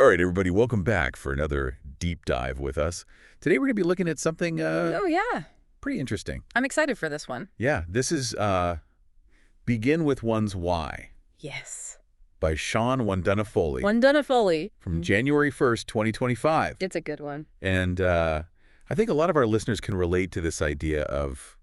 All right, everybody, welcome back for another deep dive with us. Today we're going to be looking at something Oh, yeah. pretty interesting. I'm excited for this one. Yeah, this is Begin with One's Why Yes. by Shawn Wondunna Foley Wondunna Foley. from January 1st, 2025. It's a good one. And I think a lot of our listeners can relate to this idea of,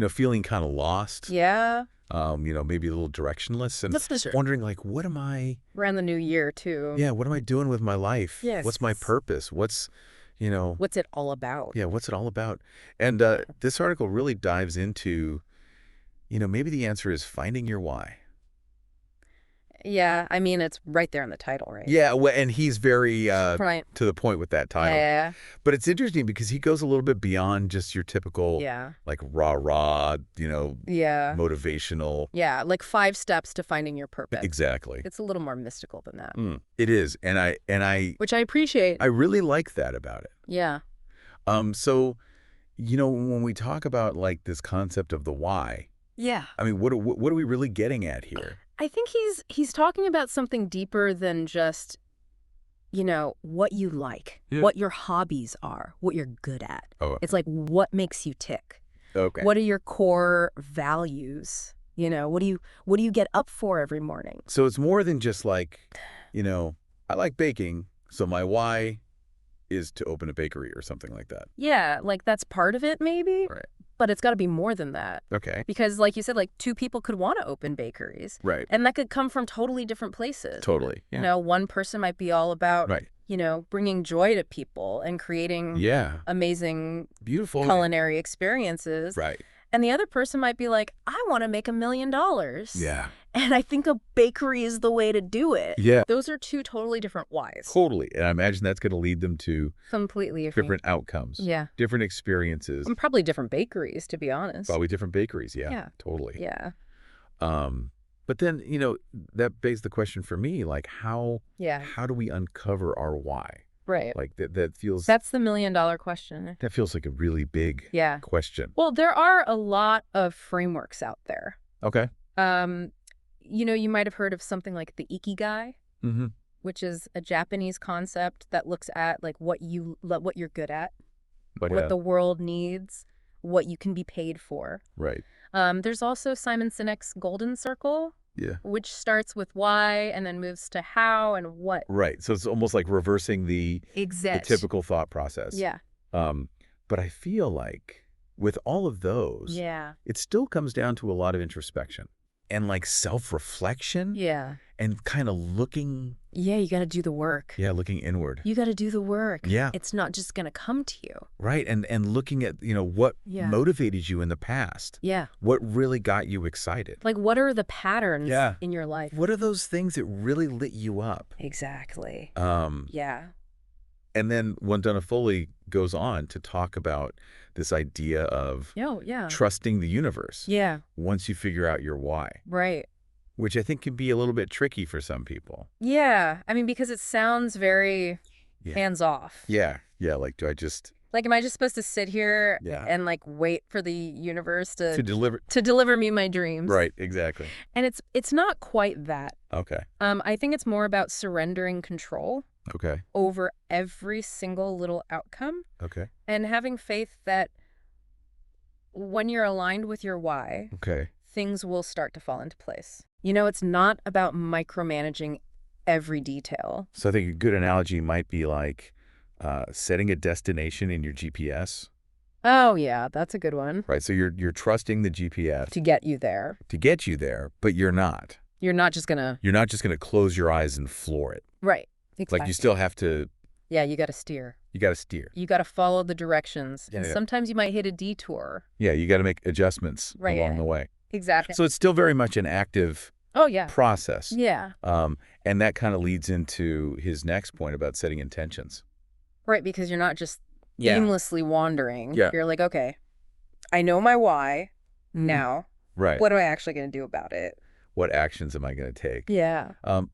feeling kind of lost. Yeah. Maybe a little directionless and That's for sure. wondering, like, what am I... Around the new year, too. Yeah, what am I doing with my life? Yes. What's my purpose? What's it all about? Yeah, what's it all about? And this article really dives into, maybe the answer is finding your why. Yeah, I mean, it's right there in the title, right? Yeah, well, and he's very Right. to the point with that title. Yeah. But it's interesting because he goes a little bit beyond just your typical, Yeah. like, rah-rah, Yeah. motivational. Yeah, like 5 steps to finding your purpose. Exactly. It's a little more mystical than that. It is. And I Which I appreciate. I really like that about it. Yeah. So, when we talk about, like, this concept of the why, Yeah. I mean, what are we really getting at here? I think he's talking about something deeper than just, what you like, what your hobbies are, what you're good at. Oh. It's like, what makes you tick? Okay. What are your core values? What do you get up for every morning? So it's more than just like, I like baking, so my why is to open a bakery or something like that. Yeah, like that's part of it maybe. Right. But it's got to be more than that. Okay. Because like you said, like 2 people could want to open bakeries. Right. And that could come from totally different places. Totally. Yeah. One person might be all about, Right. bringing joy to people and creating amazing Beautiful culinary experiences. Right. And the other person might be like, I want to make $1 million. Yeah. And I think a bakery is the way to do it. Yeah. Those are 2 totally different whys. Totally. And I imagine that's going to lead them to Completely different outcomes. Yeah. Different experiences. And probably different bakeries, to be honest. Probably different bakeries. Yeah. Yeah. Totally. Yeah. But then, that begs the question for me, like, how do we uncover our why? Right. Like that feels... That's the $1 million question. That feels like a really big question. Well, there are a lot of frameworks out there. Okay. You might have heard of something like the Ikigai, which is a Japanese concept that looks at like what you're good at, what the world needs, what you can be paid for. Right. There's also Simon Sinek's Golden Circle. Yeah. Which starts with why and then moves to how and what. Right. So it's almost like reversing the typical thought process. Yeah. But I feel like with all of those, it still comes down to a lot of introspection and like self-reflection. Yeah. And kind of looking. Yeah, you got to do the work. Yeah, looking inward. You got to do the work. Yeah. It's not just going to come to you. Right. And looking at, what motivated you in the past. Yeah. What really got you excited. Like, what are the patterns in your life? What are those things that really lit you up? Exactly. Yeah. And then Wondunna Foley goes on to talk about this idea of trusting the universe. Yeah. Once you figure out your why. Right. Which I think can be a little bit tricky for some people. Yeah. I mean, because it sounds very hands-off. Yeah. Yeah. Like, do I just... Like, am I just supposed to sit here and, like, wait for the universe to deliver me my dreams? Right. Exactly. And it's not quite that. Okay. I think it's more about surrendering control. Okay. Over every single little outcome. Okay. And having faith that when you're aligned with your why, things will start to fall into place. It's not about micromanaging every detail. So I think a good analogy might be like setting a destination in your GPS. Oh, yeah, that's a good one. Right. So you're trusting the GPS to get you there. To get you there, but you're not. You're not just gonna close your eyes and floor it. Right. Exactly. Like you still have to... Yeah, you got to steer. You got to steer. You got to follow the directions. And sometimes you might hit a detour. Yeah, you got to make adjustments along the way. Exactly. So it's still very much an active process. Yeah. And that kind of leads into his next point about setting intentions. Right, because you're not just aimlessly wandering. Yeah. You're like, okay, I know my why now. Right. What am I actually going to do about it? What actions am I going to take? Yeah.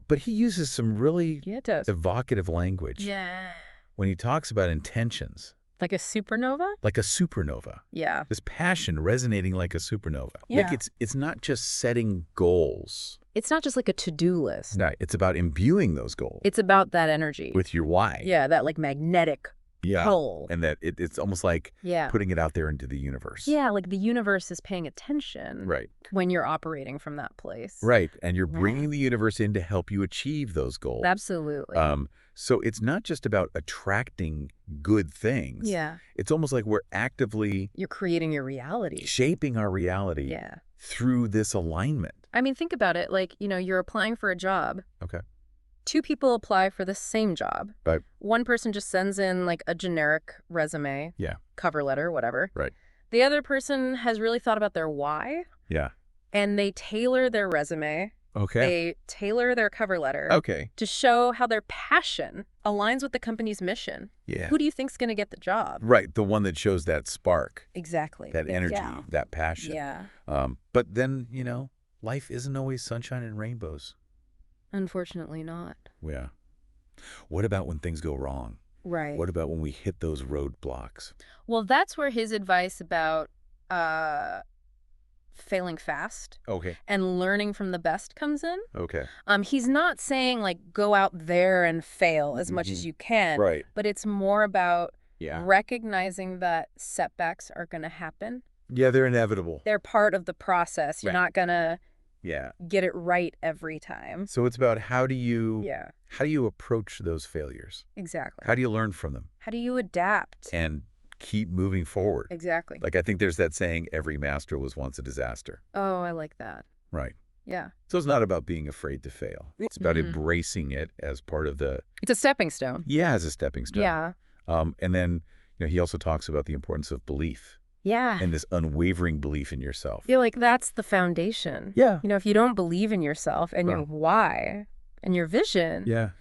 But he uses some really evocative language. Yeah. When he talks about intentions. Like a supernova? Like a supernova. Yeah. This passion resonating like a supernova. Yeah. Like it's not just setting goals. It's not just like a to-do list. No, it's about imbuing those goals. It's about that energy. With your why. Yeah, that like magnetic pull. And that it's almost like putting it out there into the universe. Yeah, like the universe is paying attention when you're operating from that place. Right, and you're bringing the universe in to help you achieve those goals. Absolutely. So it's not just about attracting good things. Yeah. It's almost like we're actively... You're creating your reality. Shaping our reality through this alignment. I mean, think about it. Like, you're applying for a job. Okay. 2 people apply for the same job. Right. One person just sends in like a generic resume. Yeah. Cover letter, whatever. Right. The other person has really thought about their why. Yeah. And they tailor their resume. Okay. They tailor their cover letter. Okay. To show how their passion aligns with the company's mission. Yeah. Who do you think's going to get the job? Right. The one that shows that spark. Exactly. That energy, that passion. Yeah. But then, life isn't always sunshine and rainbows. Unfortunately not. Yeah. What about when things go wrong? Right. What about when we hit those roadblocks? Well, that's where his advice about failing fast and learning from the best comes in. Okay. He's not saying like go out there and fail as much as you can. Right. But it's more about recognizing that setbacks are going to happen. Yeah, they're inevitable. They're part of the process. You're not going to get it right every time. So it's about how do you approach those failures? Exactly. How do you learn from them? How do you adapt? And keep moving forward. Exactly. Like I think there's that saying, every master was once a disaster. Oh, I like that. Right. Yeah. So it's not about being afraid to fail. It's about embracing it as part of the... It's a stepping stone. Yeah, as a stepping stone. Yeah. And then he also talks about the importance of belief. Yeah. And this unwavering belief in yourself. I feel like that's the foundation. Yeah. If you don't believe in yourself and your why and your vision,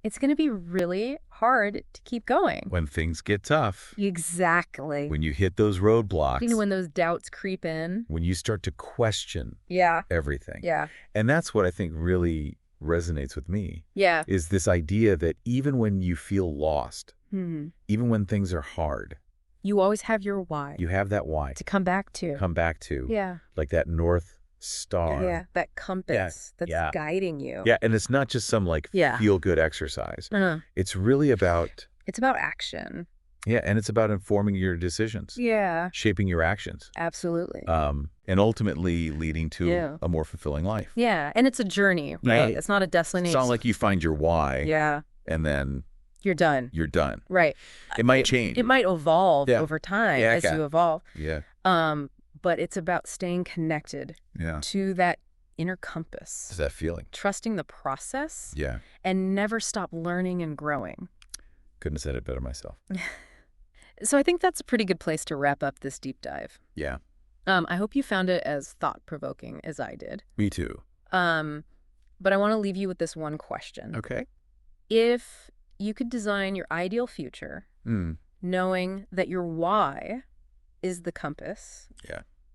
it's going to be really hard to keep going. When things get tough. Exactly. When you hit those roadblocks. When those doubts creep in. When you start to question everything. Yeah. And that's what I think really resonates with me. Yeah. Is this idea that even when you feel lost, even when things are hard, you always have your why. You have that why. To come back to. Yeah. Like that North Star. Yeah, that compass that's guiding you. Yeah, and it's not just some feel-good exercise. It's really about... It's about action. Yeah, and it's about informing your decisions. Yeah. Shaping your actions. Absolutely. And ultimately leading to a more fulfilling life. Yeah, and it's a journey, right? Yeah. It's not a destination. It's not like you find your why. Yeah. And then... You're done. You're done. Right. It might change. It might evolve over time as you evolve. Yeah. But it's about staying connected to that inner compass. Is that feeling? Trusting the process. Yeah. And never stop learning and growing. Couldn't have said it better myself. So I think that's a pretty good place to wrap up this deep dive. Yeah. I hope you found it as thought-provoking as I did. Me too. But I want to leave you with this one question. Okay. If you could design your ideal future, knowing that your why is the compass,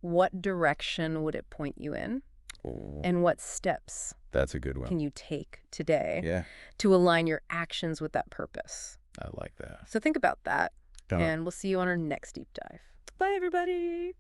what direction would it point you in? Oh. And what steps that's a good one. Can you take today to align your actions with that purpose? I like that. So think about that, and we'll see you on our next deep dive. Bye, everybody.